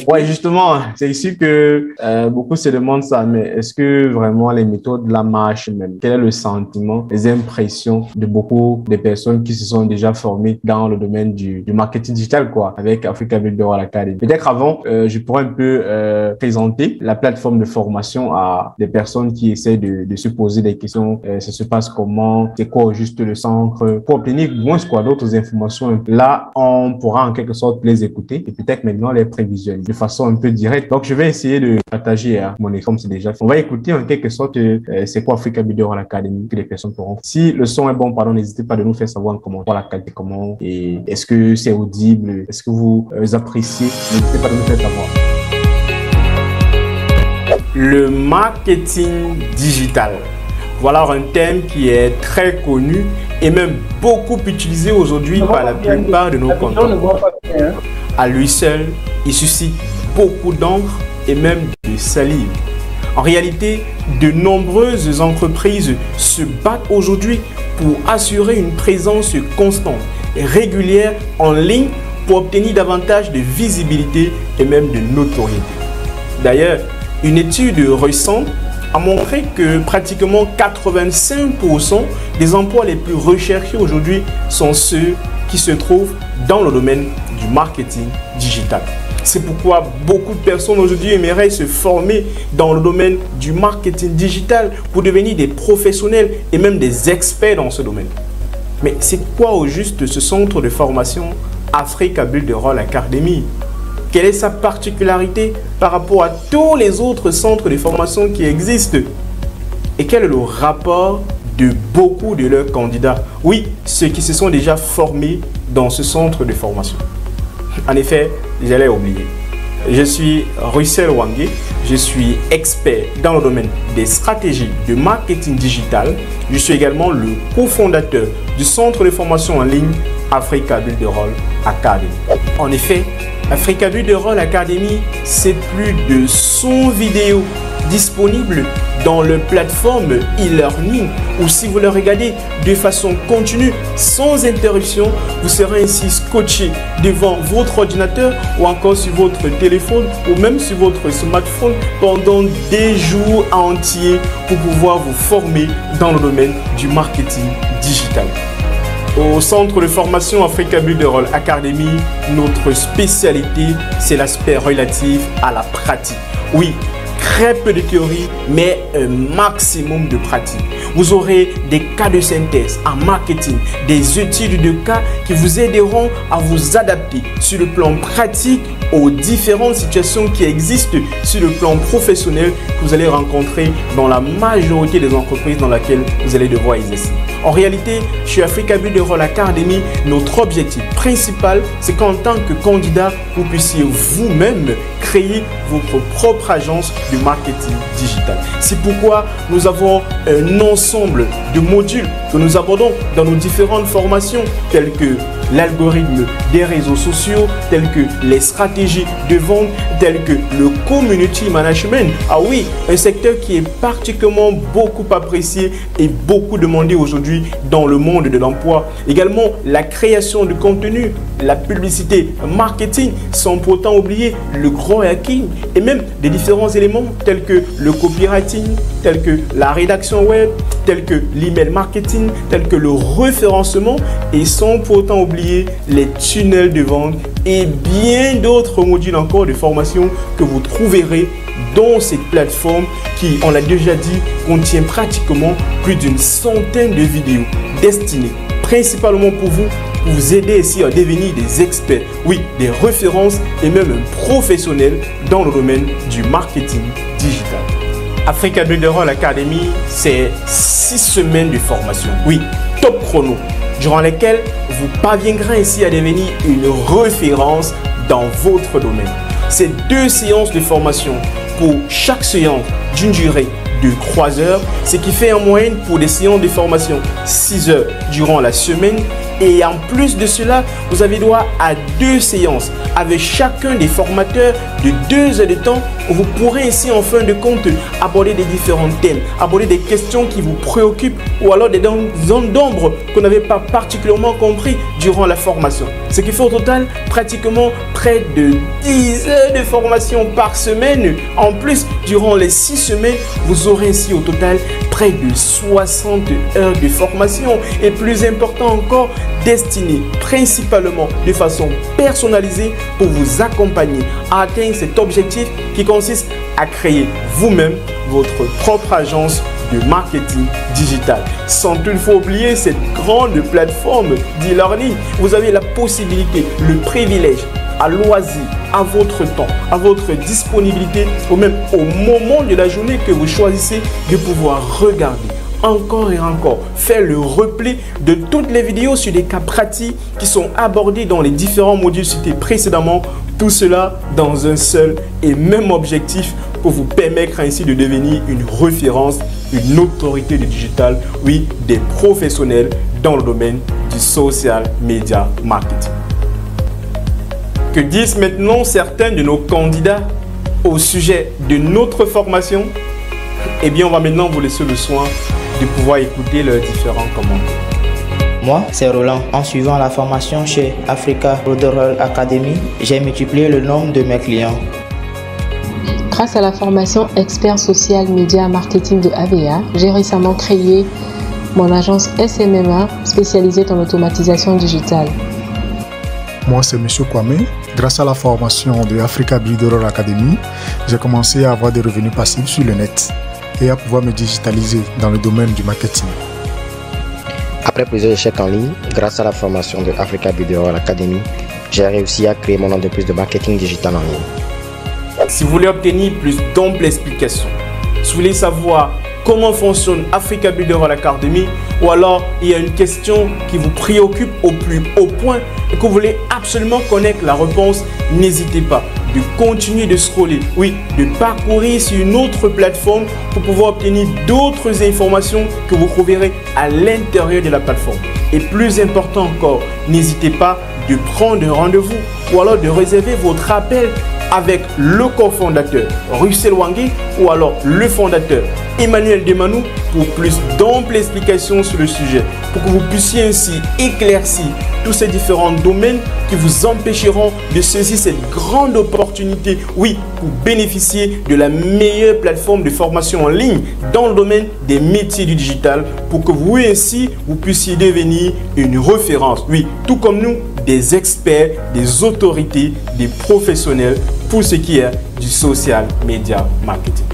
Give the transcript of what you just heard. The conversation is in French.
Ouais, justement, c'est ici que beaucoup se demandent ça, mais est-ce que vraiment les méthodes la marchent même? Quel est le sentiment, les impressions de beaucoup de personnes qui se sont déjà formées dans le domaine du marketing digital, quoi, avec Africa Builder Academy? Peut-être avant, je pourrais un peu présenter la plateforme de formation à des personnes qui essaient de se poser des questions. Ça se passe comment? C'est quoi juste le centre? Pour obtenir moins quoi d'autres informations. Là, on pourra en quelque sorte les écouter et peut-être maintenant les prévisualiser de façon un peu directe. Donc, je vais essayer de partager mon écran, c'est déjà fait. On va écouter en quelque sorte c'est quoi Africa Builder Academy que les personnes pourront. Si le son est bon, pardon, n'hésitez pas de nous faire savoir en commentaire la qualité, comment et est-ce que c'est audible, est-ce que vous appréciez, n'hésitez pas de nous faire savoir. Le marketing digital. Voilà un thème qui est très connu et même beaucoup utilisé aujourd'hui par la plupart de nos contemporains. À lui seul, il suscite beaucoup d'encre et même de salive. En réalité, de nombreuses entreprises se battent aujourd'hui pour assurer une présence constante et régulière en ligne pour obtenir davantage de visibilité et même de notoriété. D'ailleurs, une étude récente a montré que pratiquement 85% des emplois les plus recherchés aujourd'hui sont ceux qui se trouvent dans le domaine du marketing digital. C'est pourquoi beaucoup de personnes aujourd'hui aimeraient se former dans le domaine du marketing digital pour devenir des professionnels et même des experts dans ce domaine. Mais c'est quoi au juste ce centre de formation Africa Builder Academy? Quelle est sa particularité par rapport à tous les autres centres de formation qui existent? Et quel est le rapport de beaucoup de leurs candidats? Oui, ceux qui se sont déjà formés dans ce centre de formation. En effet, j'allais oublier. Je suis Russell Wangé, je suis expert dans le domaine des stratégies de marketing digital. Je suis également le cofondateur du centre de formation en ligne Africa Builder Academy. En effet, Africa Builder Academy, c'est plus de 100 vidéos disponibles dans la plateforme e-learning ou si vous le regardez de façon continue, sans interruption, vous serez ainsi scotché devant votre ordinateur ou encore sur votre téléphone ou même sur votre smartphone pendant des jours entiers pour pouvoir vous former dans le domaine du marketing digital. Au centre de formation Africa Builder Academy, notre spécialité, c'est l'aspect relatif à la pratique. Oui, très peu de théorie, mais un maximum de pratique. Vous aurez des cas de synthèse en marketing, des études de cas qui vous aideront à vous adapter sur le plan pratique aux différentes situations qui existent sur le plan professionnel que vous allez rencontrer dans la majorité des entreprises dans lesquelles vous allez devoir exercer. En réalité, chez Africa Builder Academy, notre objectif principal, c'est qu'en tant que candidat, vous puissiez vous-même créer votre propre agence de marketing digital. C'est pourquoi nous avons un ensemble de modules que nous abordons dans nos différentes formations, telles que l'algorithme des réseaux sociaux, tels que les stratégies de vente, tels que le community management. Ah oui, un secteur qui est particulièrement beaucoup apprécié et beaucoup demandé aujourd'hui dans le monde de l'emploi. Également, la création de contenu, la publicité, marketing, sans pourtant oublier le grand hacking et même des différents éléments tels que le copywriting, tels que la rédaction web, tels que l'email marketing, tels que le référencement et sans pourtant oublier les tunnels de vente et bien d'autres modules encore de formation que vous trouverez dans cette plateforme qui, on l'a déjà dit, contient pratiquement plus d'une centaine de vidéos destinées principalement pour vous aider ici à devenir des experts, oui, des références et même un professionnel dans le domaine du marketing digital. Africa Builder Academy, c'est 6 semaines de formation, oui, top chrono, durant lesquelles vous parviendrez ainsi à devenir une référence dans votre domaine. C'est 2 séances de formation pour chaque séance d'une durée de 3 heures, ce qui fait en moyenne pour des séances de formation 6 heures durant la semaine Et en plus de cela, vous avez droit à 2 séances avec chacun des formateurs de 2 heures de temps où vous pourrez ainsi en fin de compte aborder des différents thèmes, aborder des questions qui vous préoccupent ou alors des zones d'ombre qu'on n'avait pas particulièrement compris durant la formation. Ce qui fait au total pratiquement près de 10 heures de formation par semaine. En plus, durant les 6 semaines, vous aurez ainsi au total près de 60 heures de formation et plus important encore, destiné principalement de façon personnalisée pour vous accompagner à atteindre cet objectif qui consiste à créer vous-même votre propre agence de marketing digital. Sans toutefois oublier cette grande plateforme d'e-learning, vous avez la possibilité, le privilège, à loisir, à votre temps, à votre disponibilité ou même au moment de la journée que vous choisissez de pouvoir regarder encore et encore, faire le replay de toutes les vidéos sur des cas pratiques qui sont abordés dans les différents modules cités précédemment. Tout cela dans un seul et même objectif pour vous permettre ainsi de devenir une référence, une autorité du digital, oui, des professionnels dans le domaine du social media marketing. Que disent maintenant certains de nos candidats au sujet de notre formation? Eh bien, on va maintenant vous laisser le soin de pouvoir écouter leurs différents commentaires. Moi, c'est Roland. En suivant la formation chez Africa Broderol Academy, j'ai multiplié le nombre de mes clients. Grâce à la formation Expert Social Media Marketing de AVA, j'ai récemment créé mon agence SMMA spécialisée dans l'automatisation digitale. Moi, c'est M. Kwame. Grâce à la formation de Africa Broderol Academy, j'ai commencé à avoir des revenus passifs sur le net et à pouvoir me digitaliser dans le domaine du marketing. Après plusieurs échecs en ligne, grâce à la formation de Africa Broderol Academy, j'ai réussi à créer mon entreprise de marketing digital en ligne. Si vous voulez obtenir plus d'amples explications, si vous voulez savoir comment fonctionne Africa Broderol Academy ou alors il y a une question qui vous préoccupe au plus haut point et que vous voulez absolument connaître la réponse, n'hésitez pas de continuer de scroller, oui, de parcourir sur une autre plateforme pour pouvoir obtenir d'autres informations que vous trouverez à l'intérieur de la plateforme. Et plus important encore, n'hésitez pas de prendre un rendez-vous ou alors de réserver votre appel avec le cofondateur Russell Wangui ou alors le fondateur Emmanuel Demanou pour plus d'amples explications sur le sujet, pour que vous puissiez ainsi éclaircir tous ces différents domaines qui vous empêcheront de saisir cette grande opportunité, oui, pour bénéficier de la meilleure plateforme de formation en ligne dans le domaine des métiers du digital, pour que vous ainsi, vous puissiez devenir une référence, oui, tout comme nous, des experts, des autorités, des professionnels pour ce qui est du social media marketing.